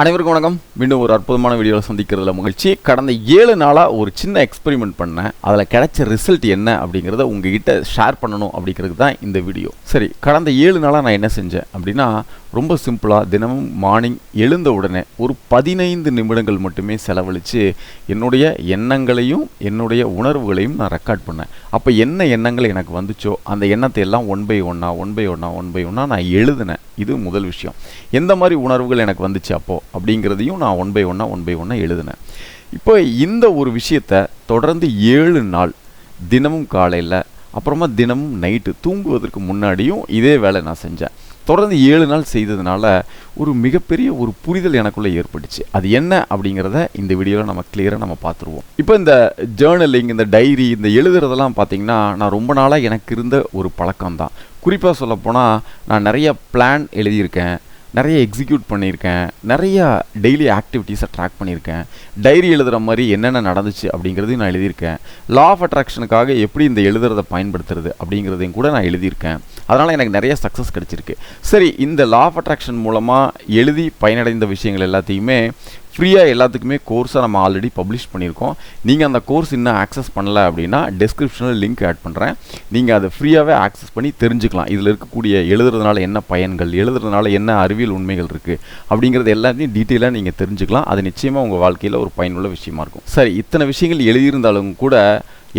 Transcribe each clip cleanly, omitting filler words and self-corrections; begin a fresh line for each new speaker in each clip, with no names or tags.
அனைவருக்கும் வணக்கம். மீண்டும் ஒரு அற்புதமான வீடியோவில் சந்திக்கிறதுல மகிழ்ச்சி. கடந்த 7 நாளாக ஒரு சின்ன எக்ஸ்பெரிமெண்ட் பண்ணேன். அதில் கிடைச்ச ரிசல்ட் என்ன அப்படிங்கிறத உங்ககிட்ட ஷேர் பண்ணணும் அப்படிங்கிறது தான் இந்த வீடியோ. சரி, கடந்த 7 நாளாக நான் என்ன செஞ்சேன் அப்படின்னா, ரொம்ப சிம்பிளாக தினமும் மார்னிங் எழுந்த உடனே ஒரு 15 நிமிடங்கள் மட்டுமே செலவழித்து என்னுடைய எண்ணங்களையும் என்னுடைய உணர்வுகளையும் நான் ரெக்கார்ட் பண்ணேன். அப்போ என்ன எண்ணங்கள் எனக்கு வந்துச்சோ அந்த எண்ணத்தை எல்லாம் ஒன் பை ஒன்னாக நான் எழுதினேன். இது முதல் விஷயம். எந்த மாதிரி உணர்வுகள் எனக்கு வந்துச்சு அப்படிங்கிறதையும் நான் ஒன் பை ஒன்னாக எழுதினேன். இப்போ இந்த ஒரு விஷயத்தை தொடர்ந்து 7 நாள் தினமும் காலையில், அப்புறமா தினமும் நைட்டு தூங்குவதற்கு முன்னாடியும் இதே வேலை நான் செஞ்சேன். தொடர்ந்து 7 நாள் செய்ததுனால ஒரு மிகப்பெரிய ஒரு புரிதல் எனக்குள்ளே ஏற்பட்டுச்சு. அது என்ன அப்படிங்கிறத இந்த வீடியோவில் நம்ம கிளியராக பார்த்துருவோம். இப்போ இந்த ஜேர்னலிங், இந்த டைரி, இந்த எழுதுறதெல்லாம் பார்த்திங்கன்னா நான் ரொம்ப நாளாக எனக்கு இருந்த ஒரு பழக்கம்தான். குறிப்பாக சொல்லப்போனால் நான் நிறைய பிளான் எழுதியிருக்கேன், நிறைய எக்ஸிக்யூட் பண்ணியிருக்கேன், நிறைய டெய்லி ஆக்டிவிட்டீஸை ட்ராக் பண்ணியிருக்கேன். டைரி எழுதுகிற மாதிரி என்னென்ன நடந்துச்சு அப்படிங்கிறதையும் நான் எழுதியிருக்கேன். லா ஆஃப் அட்ராக்ஷனுக்காக எப்படி இந்த எழுதுறதை பயன்படுத்துறது அப்படிங்கிறதையும் கூட நான் எழுதியிருக்கேன். அதனால் எனக்கு நிறைய சக்ஸஸ் கிடச்சிருக்கு. சரி, இந்த லா ஆஃப் அட்ராக்ஷன் மூலமாக எழுதி பயனடைந்த விஷயங்கள் எல்லாத்தையுமே ஃப்ரீயாக எல்லாத்துக்குமே கோர்ஸாக நம்ம ஆல்ரெடி பப்ளிஷ் பண்ணியிருக்கோம். நீங்கள் அந்த கோர்ஸ் இன்னும் ஆக்சஸ் பண்ணல அப்படின்னா டிஸ்கிரிப்ஷனில் லிங்க் ஆட் பண்ணுறேன். நீங்கள் அதை ஃப்ரீயாகவே ஆக்சஸ் பண்ணி தெரிஞ்சுக்கலாம். இதில் இருக்கக்கூடிய எழுதுறதுனால என்ன பயன்கள், எழுதுறதுனால என்ன அறிவியல் உண்மைகள் இருக்குது அப்படிங்கிறது எல்லாத்தையும் டீட்டெயிலாக நீங்கள் தெரிஞ்சுக்கலாம். அது நிச்சயமாக உங்கள் வாழ்க்கையில் ஒரு பயனுள்ள விஷயமா இருக்கும். சரி, இத்தனை விஷயங்கள் எழுதியிருந்தாலும் கூட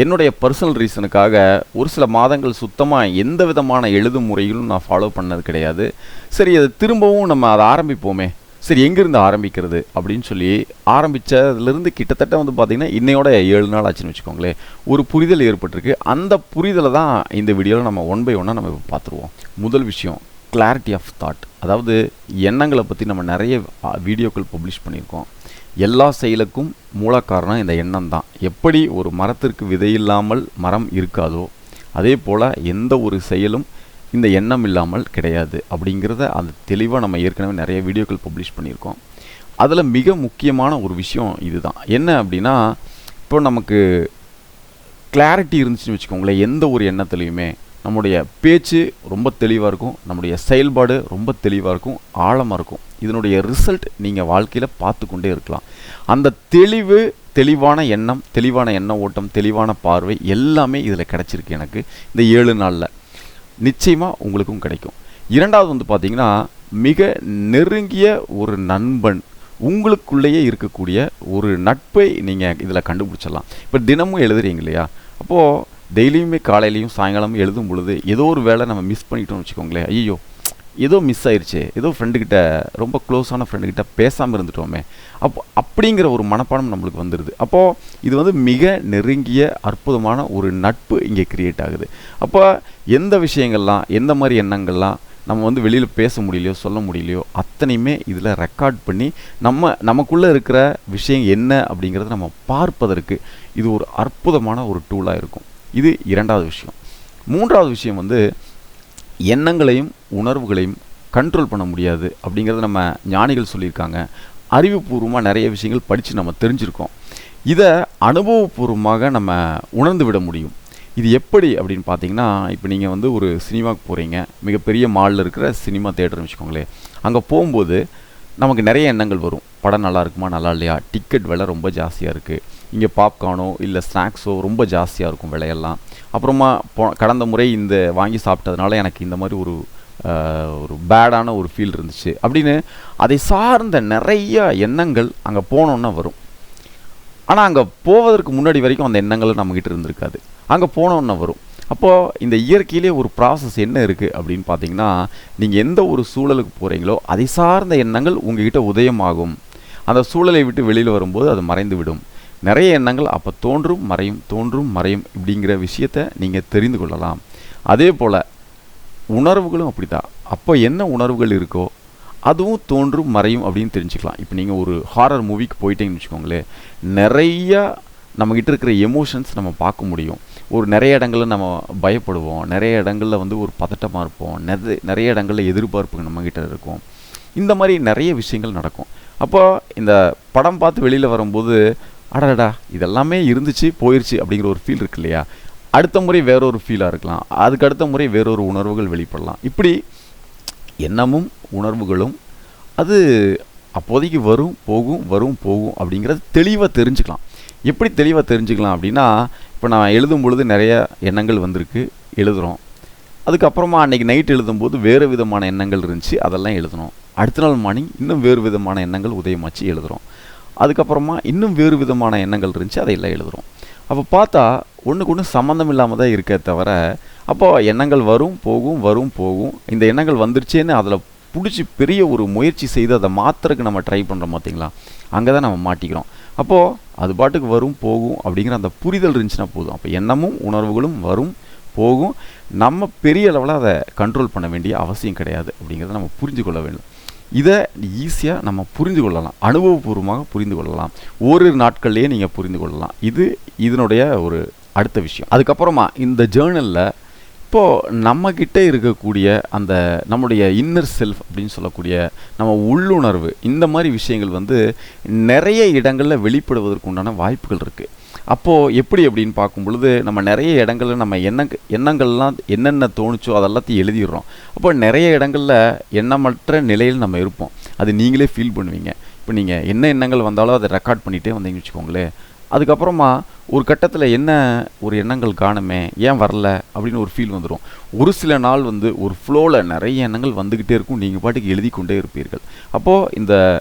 என்னுடைய பர்சனல் ரீசனுக்காக ஒரு சில மாதங்கள் சுத்தமாக எந்த விதமான எழுதும் முறைகளும் நான் ஃபாலோ பண்ணது கிடையாது. சரி, அதை திரும்பவும் நம்ம அதை ஆரம்பிப்போமே, சரி எங்கேருந்து ஆரம்பிக்கிறது அப்படின்னு சொல்லி ஆரம்பித்ததுலேருந்து கிட்டத்தட்ட பார்த்திங்கன்னா இன்னையோட 7 நாள் ஆச்சுன்னு வச்சுக்கோங்களேன். ஒரு புரிதல் ஏற்பட்டிருக்கு. அந்த புரிதலை தான் இந்த வீடியோவில் நம்ம ஒன் பை ஒன்னாக நம்ம பார்த்துருவோம். முதல் விஷயம், கிளாரிட்டி ஆஃப் தாட். அதாவது எண்ணங்களை பற்றி நம்ம நிறைய வீடியோக்கள் பப்ளிஷ் பண்ணியிருக்கோம். எல்லா செயலுக்கும் மூல காரணம் இந்த எண்ணம் தான். எப்படி ஒரு மரத்திற்கு விதையில்லாமல் மரம் இருக்காதோ அதே போல் எந்த ஒரு செயலும் இந்த எண்ணம் இல்லாமல் கிடையாது அப்படிங்கிறத அந்த தெளிவாக நம்ம ஏற்கனவே நிறைய வீடியோக்கள் பப்ளிஷ் பண்ணியிருக்கோம். அதில் மிக முக்கியமான ஒரு விஷயம் இதுதான். என்ன அப்படின்னா, இப்போ நமக்கு கிளாரிட்டி இருந்துச்சுன்னு வச்சுக்கோங்களேன், எந்த ஒரு எண்ணத்துலையுமே நம்முடைய பேச்சு ரொம்ப தெளிவாக இருக்கும், நம்முடைய செயல்பாடு ரொம்ப தெளிவாக இருக்கும், ஆழமாக இருக்கும். இதனுடைய ரிசல்ட் நீங்கள் வாழ்க்கையில் பார்த்து கொண்டே இருக்கலாம். அந்த தெளிவான எண்ணம், தெளிவான எண்ண ஓட்டம், தெளிவான பார்வை எல்லாமே இதில் கிடச்சிருக்கு எனக்கு இந்த 7 நாளில். நிச்சயமாக உங்களுக்கும் கிடைக்கும். இரண்டாவது பார்த்திங்கன்னா, மிக நெருங்கிய ஒரு நண்பன், உங்களுக்குள்ளேயே இருக்கக்கூடிய ஒரு நட்பை நீங்கள் இதில் கண்டுபிடிச்சிடலாம். இப்போ தினமும் எழுதுறீங்க இல்லையா, அப்போது டெய்லியுமே காலையிலையும் சாயங்காலமும் எழுதும் பொழுது ஏதோ ஒரு வேளை நம்ம மிஸ் பண்ணிட்டோம்னு வச்சுக்கோங்களேன், ஐயோ ஏதோ மிஸ் ஆயிடுச்சு, ஏதோ ஃப்ரெண்டுக்கிட்ட, ரொம்ப க்ளோஸான ஃப்ரெண்டுக்கிட்ட பேசாமல் இருந்துட்டோமே, அப்படிங்கிற ஒரு மனப்பாடம் நம்மளுக்கு வந்துடுது. அப்போது இது மிக நெருங்கிய அற்புதமான ஒரு நட்பு இங்கே கிரியேட் ஆகுது. அப்போ எந்த விஷயங்கள்லாம், எந்த மாதிரி எண்ணங்கள்லாம் நம்ம வெளியில் பேச முடியலையோ, சொல்ல முடியலையோ, அத்தனையுமே இதில் ரெக்கார்ட் பண்ணி நமக்குள்ளே இருக்கிற விஷயம் என்ன அப்படிங்கிறத நம்ம பார்ப்பதற்கு இது ஒரு அற்புதமான ஒரு டூலாக இருக்கும். இது இரண்டாவது விஷயம். மூன்றாவது விஷயம் எண்ணங்களையும் உணர்வுகளையும் கண்ட்ரோல் பண்ண முடியாது அப்படிங்கிறத நம்ம ஞானிகள் சொல்லியிருக்காங்க. அறிவுபூர்வமாக நிறைய விஷயங்கள் படித்து நம்ம தெரிஞ்சுருக்கோம். இதை அனுபவபூர்வமாக நம்ம உணர்ந்து விட முடியும். இது எப்படி அப்படின்னு பார்த்தீங்கன்னா, இப்போ நீங்கள் ஒரு சினிமாவுக்கு போகிறீங்க, மிகப்பெரிய மாலில் இருக்கிற சினிமா தேட்டர்னு வச்சுக்கோங்களேன். அங்கே போகும்போது நமக்கு நிறைய எண்ணங்கள் வரும். படம் நல்லா இருக்குமா, நல்லா இல்லையா, டிக்கெட் விலை ரொம்ப ஜாஸ்தியாக இருக்குது, இங்கே பாப்கார்னோ இல்லை ஸ்நாக்ஸோ ரொம்ப ஜாஸ்தியாக இருக்கும் விலையெல்லாம். அப்புறமா கடந்த முறை இந்த வாங்கி சாப்பிட்டதுனால எனக்கு இந்த மாதிரி ஒரு பேடான ஒரு ஃபீல் இருந்துச்சு அப்படின்னு அதை சார்ந்த நிறைய எண்ணங்கள் அங்கே போனோன்னா வரும். ஆனால் அங்கே போவதற்கு முன்னாடி வரைக்கும் அந்த எண்ணங்கள் நம்மக்கிட்ட இருந்திருக்காது, அங்கே போனோன்னா வரும். அப்போது இந்த இயற்கையிலே ஒரு ப்ராசஸ் என்ன இருக்குது அப்படின்னு பார்த்தீங்கன்னா, நீங்கள் எந்த ஒரு சூழலுக்கு போகிறீங்களோ அதை சார்ந்த எண்ணங்கள் உங்ககிட்ட உதயமாகும். அந்த சூழலை விட்டு வெளியில் வரும்போது அது மறைந்து விடும். நிறைய எண்ணங்கள் அப்போ தோன்றும் மறையும் இப்படிங்கிற விஷயத்தை நீங்கள் தெரிந்து கொள்ளலாம். அதே போல் உணர்வுகளும் அப்படி தான். அப்போ என்ன உணர்வுகள் இருக்கோ அதுவும் தோன்றும் மறையும் அப்படின்னு தெரிஞ்சுக்கலாம். இப்போ நீங்கள் ஒரு ஹாரர் மூவிக்கு போயிட்டீங்கன்னு வச்சுக்கோங்களேன், நிறையா நம்மக்கிட்ட இருக்கிற எமோஷன்ஸ் நம்ம பார்க்க முடியும். நிறைய இடங்களில் நம்ம பயப்படுவோம், நிறைய இடங்களில் ஒரு பதட்டமாக இருப்போம், நிறைய இடங்களில் எதிர்பார்ப்பு நம்மக்கிட்ட இருக்கும். இந்த மாதிரி நிறைய விஷயங்கள் நடக்கும். அப்போ இந்த படம் பார்த்து வெளியில் வரும்போது அடடா இதெல்லாமே இருந்துச்சு போயிடுச்சு அப்படிங்கிற ஒரு ஃபீல் இருக்கு இல்லையா, அடுத்த முறை வேறொரு ஃபீலாக இருக்கலாம், அதுக்கு அடுத்த முறை வேறொரு உணர்வுகள் வெளிப்படலாம். இப்படி எண்ணமும் உணர்வுகளும் அது அப்போதைக்கு வரும் போகும் அப்படிங்கிறது தெளிவாக தெரிஞ்சுக்கலாம். எப்படி தெளிவாக தெரிஞ்சுக்கலாம் அப்படின்னா, இப்போ நான் எழுதும் பொழுது நிறைய எண்ணங்கள் வந்திருக்கு, எழுதுகிறோம். அதுக்கப்புறமா அன்றைக்கி நைட் எழுதும்போது வேறு விதமான எண்ணங்கள் இருந்துச்சு, அதெல்லாம் எழுதணும். அடுத்த நாள் மார்னிங் இன்னும் வேறு விதமான எண்ணங்கள் உதயமாச்சு, எழுதுகிறோம். அதுக்கப்புறமா இன்னும் வேறு விதமான எண்ணங்கள் இருந்துச்சு, அதையெல்லாம் எழுதுகிறோம். அப்போ பார்த்தா ஒன்றுக்கு ஒன்று சம்மந்தம் இல்லாமல் தான் இருக்கே தவிர, அப்போது எண்ணங்கள் வரும் போகும். இந்த எண்ணங்கள் வந்துருச்சேன்னு அதில் பிடிச்சி பெரிய ஒரு முயற்சி செய்து அதை மாற்றுறதுக்கு நம்ம ட்ரை பண்ணுறோம் பார்த்தீங்களா, அங்கே தான் நம்ம மாட்டிக்கிறோம். அப்போது அது பாட்டுக்கு வரும் போகும் அப்படிங்கிற அந்த புரிதல் இருந்துச்சுன்னா போதும். அப்போ எண்ணமும் உணர்வுகளும் வரும் போகும், நம்ம பெரிய அளவில் அதை கண்ட்ரோல் பண்ண வேண்டிய அவசியம் கிடையாது அப்படிங்கிறத நம்ம புரிஞ்சு கொள்ள வேண்டும். இதை ஈஸியாக நம்ம புரிந்து கொள்ளலாம், அனுபவபூர்வமாக புரிந்து கொள்ளலாம், ஓரிரு நாட்கள்லேயே நீங்கள் புரிந்து கொள்ளலாம். இதனுடைய ஒரு அடுத்த விஷயம். அதுக்கப்புறமா இந்த ஜேர்னலில் இப்போது நம்மக்கிட்ட இருக்கக்கூடிய அந்த நம்முடைய இன்னர் செல்ஃப் அப்படின்னு சொல்லக்கூடிய நம்ம உள்ளுணர்வு, இந்த மாதிரி விஷயங்கள் வந்து நிறைய இடங்களில் வெளிப்படுவதற்கு உண்டான வாய்ப்புகள் இருக்குது. அப்போது எப்படி அப்படின்னு பார்க்கும் பொழுது, நம்ம நிறைய இடங்களில் நம்ம எண்ணங்கள்லாம் என்னென்ன தோணுச்சோ அதெல்லாத்தையும் எழுதிடுறோம். அப்போ நிறைய இடங்களில் எண்ணமற்ற நிலையில் நம்ம இருப்போம். அது நீங்களே ஃபீல் பண்ணுவீங்க. இப்போ நீங்கள் என்ன எண்ணங்கள் வந்தாலும் அதை ரெக்கார்ட் பண்ணிகிட்டே வந்தீங்கன்னு வச்சுக்கோங்களேன். அதுக்கப்புறமா ஒரு கட்டத்தில் என்ன ஒரு எண்ணங்கள் காணுமே, ஏன் வரல அப்படின்னு ஒரு ஃபீல் வந்துடும். ஒரு சில நாள் வந்து ஒரு ஃப்ளோவில் நிறைய எண்ணங்கள் வந்துக்கிட்டே இருக்கும், நீங்கள் பாட்டுக்கு எழுதி கொண்டே இருப்பீர்கள். அப்போது இந்த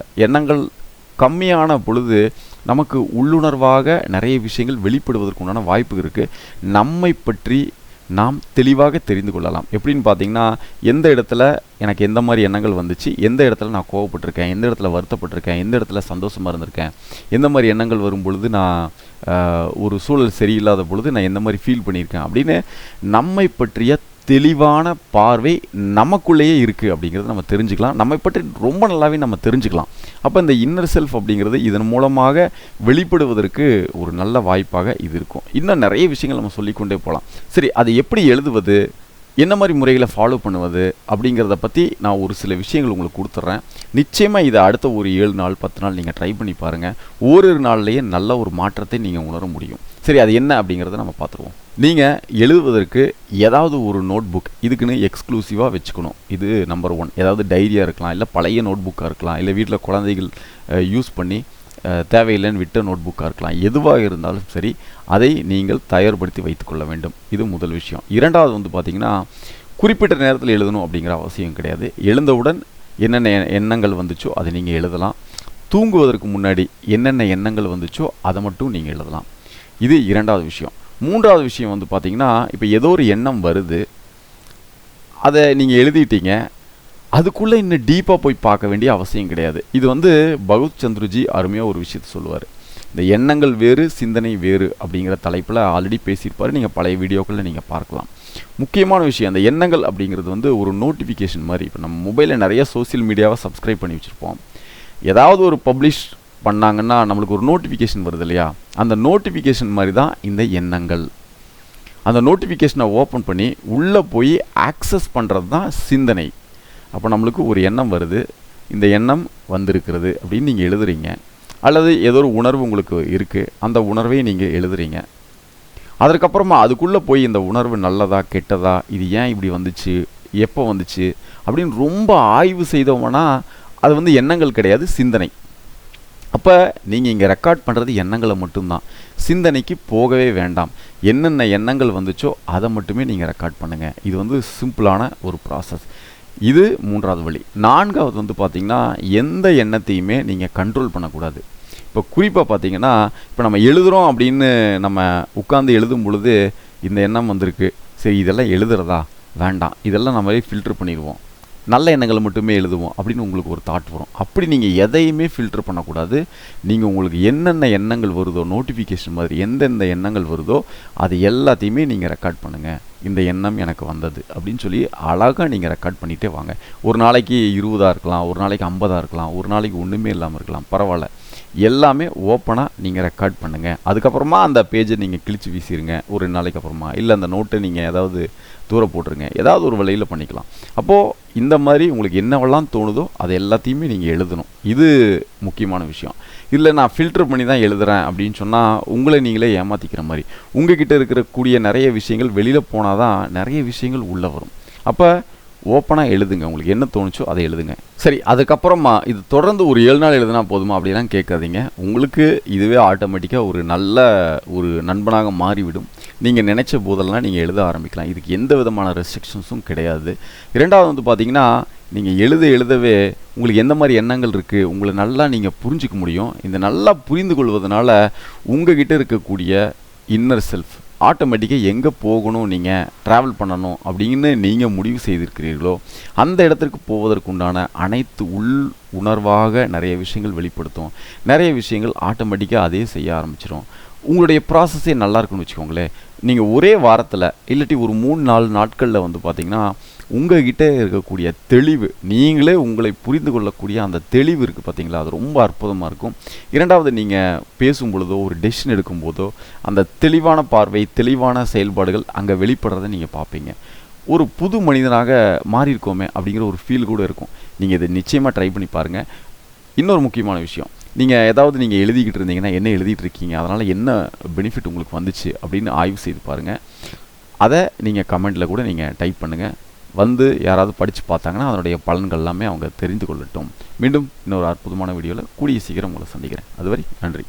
எண்ணங்கள் கம்மியான பொழுது நமக்கு உள்ளுணர்வாக நிறைய விஷயங்கள் வெளிப்படுவதற்கு உண்டான வாய்ப்பு இருக்குது. நம்மை பற்றி நாம் தெளிவாக தெரிந்து கொள்ளலாம். எப்படின்னு பார்த்தீங்கன்னா, எந்த இடத்துல எனக்கு எந்த மாதிரி எண்ணங்கள் வந்துச்சு, எந்த இடத்துல நான் கோவப்பட்டிருக்கேன், எந்த இடத்துல வருத்தப்பட்டிருக்கேன், எந்த இடத்துல சந்தோஷமாக இருந்திருக்கேன், எந்த மாதிரி எண்ணங்கள் வரும் பொழுது நான் ஒரு சூழல் சரியில்லாத பொழுது நான் எந்த மாதிரி ஃபீல் பண்ணியிருக்கேன் அப்படின்னு நம்மை பற்றிய தெளிவான பார்வை நமக்குள்ளேயே இருக்குது அப்படிங்கிறத நம்ம தெரிஞ்சுக்கலாம். நம்மை பற்றி ரொம்ப நல்லாவே நம்ம தெரிஞ்சுக்கலாம். அப்போ இந்த இன்னர் செல்ஃப் அப்படிங்கிறது இதன் மூலமாக வெளிப்படுவதற்கு ஒரு நல்ல வாய்ப்பாக இது இருக்கும். இன்னும் நிறைய விஷயங்கள் நம்ம சொல்லிக்கொண்டே போகலாம். சரி, அதை எப்படி எழுதுவது, என்ன மாதிரி முறைகளை ஃபாலோ பண்ணுவது அப்படிங்கிறத பற்றி நான் ஒரு சில விஷயங்கள் உங்களுக்கு கொடுத்துட்றேன். நிச்சயமாக இதை அடுத்த ஒரு 7 நாள் 10 நாள் நீங்கள் ட்ரை பண்ணி பாருங்கள். ஓரிரு நாள்லேயே நல்ல ஒரு மாற்றத்தை நீங்கள் உணர முடியும். சரி, அது என்ன அப்படிங்கிறத நம்ம பார்த்துருவோம். நீங்கள் எழுதுவதற்கு ஏதாவது ஒரு நோட் புக் இதுக்குன்னு எக்ஸ்க்ளூசிவாக வச்சுக்கணும். இது நம்பர் 1. ஏதாவது டைரியாக இருக்கலாம், இல்லை பழைய நோட் புக்காக இருக்கலாம், இல்லை வீட்டில் குழந்தைகள் யூஸ் பண்ணி தேவையில்லைன்னு விட்ட நோட் புக்காக இருக்கலாம். எதுவாக இருந்தாலும் சரி, அதை நீங்கள் தயார்படுத்தி வைத்துக்கொள்ள வேண்டும். இது முதல் விஷயம். இரண்டாவது வந்து பார்த்திங்கன்னா, குறிப்பிட்ட நேரத்தில் எழுதணும் அப்படிங்கிற அவசியம் கிடையாது. எழுந்தவுடன் என்னென்ன எண்ணங்கள் வந்துச்சோ அதை நீங்கள் எழுதலாம். தூங்குவதற்கு முன்னாடி என்னென்ன எண்ணங்கள் வந்துச்சோ அதை மட்டும் நீங்கள் எழுதலாம். இது இரண்டாவது விஷயம். மூன்றாவது விஷயம் வந்து பார்த்திங்கன்னா, இப்போ ஏதோ ஒரு எண்ணம் வருது, அதை நீங்கள் எழுதிட்டீங்க, அதுக்குள்ளே இன்னும் டீப்பாக போய் பார்க்க வேண்டிய அவசியம் கிடையாது. இது வந்து பகவத் சந்துருஜி அருமையாக ஒரு விஷயத்தை சொல்லுவார். இந்த எண்ணங்கள் வேறு சிந்தனை வேறு அப்படிங்கிற தலைப்பில் ஆல்ரெடி பேசியிருப்பார். நீங்கள் பழைய வீடியோக்களில் நீங்கள் பார்க்கலாம். முக்கியமான விஷயம், அந்த எண்ணங்கள் அப்படிங்கிறது வந்து ஒரு நோட்டிஃபிகேஷன் மாதிரி. இப்போ நம்ம மொபைலில் நிறைய சோசியல் மீடியாவை சப்ஸ்கிரைப் பண்ணி வச்சுருப்போம். ஏதாவது ஒரு பப்ளிஷ் பண்ணாங்கன்னா நம்மளுக்கு ஒரு நோட்டிஃபிகேஷன் வருது இல்லையா, அந்த நோட்டிஃபிகேஷன் மாதிரி தான் இந்த எண்ணங்கள். அந்த நோட்டிஃபிகேஷனை ஓப்பன் பண்ணி உள்ளே போய் ஆக்சஸ் பண்ணுறது தான் சிந்தனை. அப்போ நம்மளுக்கு ஒரு எண்ணம் வருது, இந்த எண்ணம் வந்திருக்கிறது அப்படின்னு நீங்கள் எழுதுறீங்க. அல்லது ஏதோ ஒரு உணர்வு உங்களுக்கு இருக்குது, அந்த உணர்வை நீங்கள் எழுதுறீங்க. அதற்கப்புறமா அதுக்குள்ளே போய் இந்த உணர்வு நல்லதா கெட்டதா, இது ஏன் இப்படி வந்துச்சு, எப்போ வந்துச்சு அப்படின்னு ரொம்ப ஆய்வு செய்தோம்னா அது வந்து எண்ணங்கள் கிடையாது, சிந்தனை. அப்போ நீங்கள் இங்கே ரெக்கார்ட் பண்ணுறது எண்ணங்களை மட்டும்தான், சிந்தனைக்கு போகவே வேண்டாம். என்னென்ன எண்ணங்கள் வந்துச்சோ அதை மட்டுமே நீங்கள் ரெக்கார்ட் பண்ணுங்கள். இது வந்து சிம்பிளான ஒரு ப்ராசஸ். இது மூன்றாவது வழி. நான்காவது வந்து பார்த்திங்கன்னா, எந்த எண்ணத்தையுமே நீங்கள் கண்ட்ரோல் பண்ணக்கூடாது. இப்போ குறிப்பாக பார்த்திங்கன்னா, இப்போ நம்ம எழுதுகிறோம் அப்படின்னு நம்ம உட்காந்து எழுதும் பொழுது இந்த எண்ணம் வந்திருக்கு, சரி இதெல்லாம் எழுதுறதா வேண்டாம், இதெல்லாம் நம்மளே ஃபில்டர் பண்ணிடுவோம், நல்ல எண்ணங்களை மட்டுமே எழுதுவோம் அப்படின்னு உங்களுக்கு ஒரு தாட் வரும். அப்படி நீங்கள் எதையுமே ஃபில்டர் பண்ணக்கூடாது. நீங்கள் உங்களுக்கு என்னென்ன எண்ணங்கள் வருதோ, நோட்டிஃபிகேஷன் மாதிரி எந்தெந்த எண்ணங்கள் வருதோ அது எல்லாத்தையுமே நீங்கள் ரெக்கார்ட் பண்ணுங்கள். இந்த எண்ணம் எனக்கு வந்தது அப்படின்னு சொல்லி அழகாக நீங்கள் ரெக்கார்ட் பண்ணிகிட்டே வாங்க. ஒரு நாளைக்கு 20 இருக்கலாம், ஒரு நாளைக்கு 50 இருக்கலாம், ஒரு நாளைக்கு ஒன்றுமே இல்லாமல் இருக்கலாம், பரவாயில்ல. எல்லாமே ஓப்பனாக நீங்கள் ரெக்கார்ட் பண்ணுங்கள். அதுக்கப்புறமா அந்த பேஜை நீங்கள் கிழிச்சு வீசிடுங்க ஒரு 2 நாளைக்கு அப்புறமா, இல்லை அந்த நோட்டை நீங்கள் ஏதாவது தூர போட்டுருங்க, ஏதாவது ஒரு வழியில் பண்ணிக்கலாம். அப்போது இந்த மாதிரி உங்களுக்கு என்னவெல்லாம் தோணுதோ அதை எல்லாத்தையுமே நீங்கள் எழுதணும். இது முக்கியமான விஷயம். இல்லை நான் ஃபில்டர் பண்ணி தான் எழுதுகிறேன் அப்படின்னு சொன்னால் உங்களை நீங்களே ஏமாற்றிக்கிற மாதிரி. உங்ககிட்ட இருக்கக்கூடிய நிறைய விஷயங்கள் வெளியில் போனால் தான் நிறைய விஷயங்கள் உள்ளே வரும். அப்போ ஓப்பனாக எழுதுங்க. உங்களுக்கு என்ன தோணுச்சோ அதை எழுதுங்க. சரி, அதுக்கப்புறமா இது தொடர்ந்து ஒரு 7 நாள் எழுதுனா போதுமா அப்படிலாம் கேட்காதீங்க. உங்களுக்கு இதுவே ஆட்டோமேட்டிக்காக ஒரு நண்பனாக மாறிவிடும். நீங்கள் நினச்ச போதெல்லாம் நீங்கள் எழுத ஆரம்பிக்கலாம். இதுக்கு எந்த விதமான ரெஸ்ட்ரிக்ஷன்ஸும் கிடையாது. இரண்டாவது வந்து பார்த்தீங்கன்னா, நீங்கள் எழுதவே உங்களுக்கு எந்த மாதிரி எண்ணங்கள் இருக்குது உங்களை நல்லா நீங்கள் புரிஞ்சிக்க முடியும். இந்த நல்லா புரிந்து கொள்வதனால உங்ககிட்ட இருக்கக்கூடிய இன்னர் செல்ஃப் ஆட்டோமேட்டிக்காக எங்கே போகணும், நீங்கள் ட்ராவல் பண்ணணும் அப்படின்னு நீங்கள் முடிவு செய்திருக்கிறீர்களோ அந்த இடத்திற்கு போவதற்குண்டான அனைத்து உணர்வாக நிறைய விஷயங்கள் வெளிப்படுத்தும். நிறைய விஷயங்கள் ஆட்டோமேட்டிக்காக அதே செய்ய ஆரம்பிச்சிடும். உங்களுடைய ப்ராசஸே நல்லா இருக்குன்னு வச்சுக்கோங்களேன். நீங்கள் ஒரே வாரத்தில் இல்லாட்டி ஒரு 3-4 நாட்களில் வந்து பார்த்திங்கன்னா உங்ககிட்ட இருக்கக்கூடிய தெளிவு, நீங்களே உங்களை புரிந்து கொள்ளக்கூடிய அந்த தெளிவு இருக்குது பார்த்தீங்களா, அது ரொம்ப அற்புதமாக இருக்கும். இரண்டாவது, நீங்கள் பேசும் பொழுதோ ஒரு டெசிஷன் எடுக்கும்போதோ அந்த தெளிவான பார்வை, தெளிவான செயல்பாடுகள் அங்கே வெளிப்படுறதை நீங்கள் பார்ப்பீங்க. ஒரு புது மனிதனாக மாறியிருக்கோமே அப்படிங்கிற ஒரு ஃபீல் கூட இருக்கும். நீங்கள் இதை நிச்சயமாக ட்ரை பண்ணி பாருங்கள். இன்னொரு முக்கியமான விஷயம், நீங்கள் எழுதிக்கிட்டு இருந்தீங்கன்னா என்ன எழுதிட்டு இருக்கீங்க, அதனால் என்ன பெனிஃபிட் உங்களுக்கு வந்துச்சு அப்படின்னு ஆய்வு செய்து பாருங்கள். அதை நீங்கள் கமெண்டில் கூட நீங்கள் டைப் பண்ணுங்கள். யாராவது படித்து பார்த்தாங்கன்னா அதனுடைய பலன்கள் எல்லாமே அவங்க தெரிந்து கொள்ளட்டும். மீண்டும் இன்னொரு அற்புதமான வீடியோவில் கூடிய சீக்கிரம் உங்களை சந்திக்கிறேன். அதுவரை நன்றி.